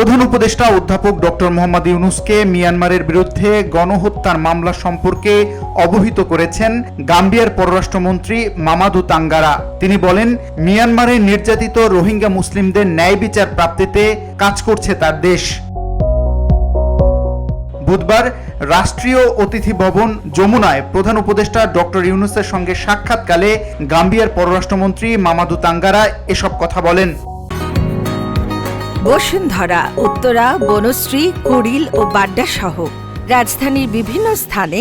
প্রধান উপদেষ্টা অধ্যাপক ডক্টর মোহাম্মদ ইউনূসকে মিয়ানমারের বিরুদ্ধে গণহত্যার মামলা সম্পর্কে অবহিত করেছেন গাম্বিয়ার পররাষ্ট্রমন্ত্রী মামাদু তাঙ্গারা। তিনি বলেন, মিয়ানমারে নির্যাতিত রোহিঙ্গা মুসলিমদের ন্যায় বিচার প্রাপ্তিতে কাজ করছে তার দেশ। বুধবার রাষ্ট্রীয় অতিথি ভবন যমুনায় প্রধান উপদেষ্টা ডক্টর ইউনূসের সঙ্গে সাক্ষাৎকালে গাম্বিয়ার পররাষ্ট্রমন্ত্রী মামাদু তাঙ্গারা এসব কথা বলেন। বসুন্ধরা, উত্তরা, বনশ্রী, কুড়িল ও বাড্ডা সহ রাজধানীর বিভিন্ন স্থানে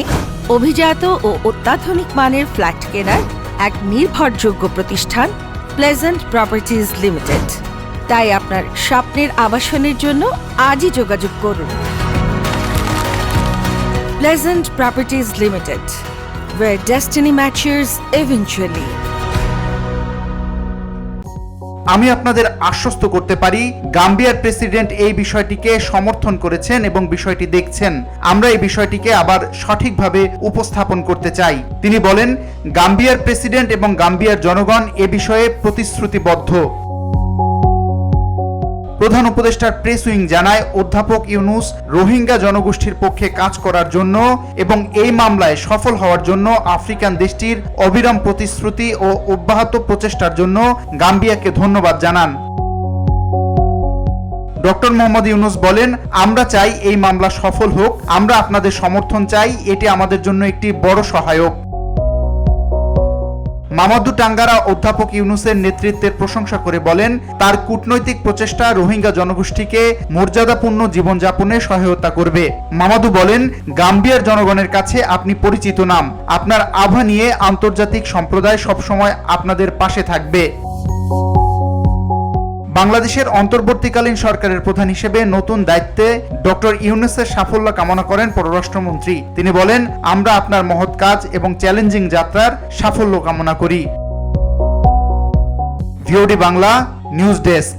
অভিজাত ও অত্যাধুনিক মানের ফ্ল্যাট কেনার এক নির্ভরযোগ্য প্রতিষ্ঠান প্লেজেন্ট প্রপার্টিজ লিমিটেড। তাই আপনার স্বপ্নের আবাসনের জন্য আজই যোগাযোগ করুন। Pleasant properties limited, where destiny matches eventually. আমি আপনাদের আশ্বস্ত করতে পারি, গাম্বিয়ার প্রেসিডেন্ট এই বিষয়টিকে সমর্থন করেছেন এবং বিষয়টি দেখছেন। আমরা এই বিষয়টিকে আবার সঠিকভাবে উপস্থাপন করতে চাই। তিনি বলেন, গাম্বিয়ার প্রেসিডেন্ট এবং গাম্বিয়ার জনগণ এ বিষয়ে প্রতিশ্রুতিবদ্ধ। প্রধান উপদেষ্টার প্রেস উইং জানায়, অধ্যাপক ইউনূস রোহিঙ্গা জনগোষ্ঠীর পক্ষে কাজ করার জন্য এবং এই মামলায় সফল হওয়ার জন্য আফ্রিকান দেশটির অবিরাম প্রতিশ্রুতি ও অব্যাহত প্রচেষ্টার জন্য গাম্বিয়াকে ধন্যবাদ জানান। ডক্টর মোহাম্মদ ইউনূস বলেন, আমরা চাই এই মামলা সফল হোক। আমরা আপনাদের সমর্থন চাই। এটি আমাদের জন্য একটি বড় সহায়ক। মামাদু তাঙ্গারা অধ্যাপক ইউনূসের নেতৃত্বের প্রশংসা করে বলেন, তার কূটনৈতিক প্রচেষ্টা রোহিঙ্গা জনগোষ্ঠীকে মর্যাদাপূর্ণ জীবনযাপনে সহায়তা করবে। মামাদু বলেন, গাম্বিয়ার জনগণের কাছে আপনি পরিচিত নাম। আপনার আভা নিয়ে আন্তর্জাতিক সম্প্রদায় সবসময় আপনাদের পাশে থাকবে। বাংলাদেশের অন্তর্বর্তীকালীন সরকারের প্রধান হিসেবে নতুন দায়িত্বে ডক্টর ইউনূসের সাফল্য কামনা করেন পররাষ্ট্রমন্ত্রী। তিনি বলেন, আমরা আপনার মহৎ কাজ এবং চ্যালেঞ্জিং যাত্রার সাফল্য কামনা করি। VOD Bangla news desk.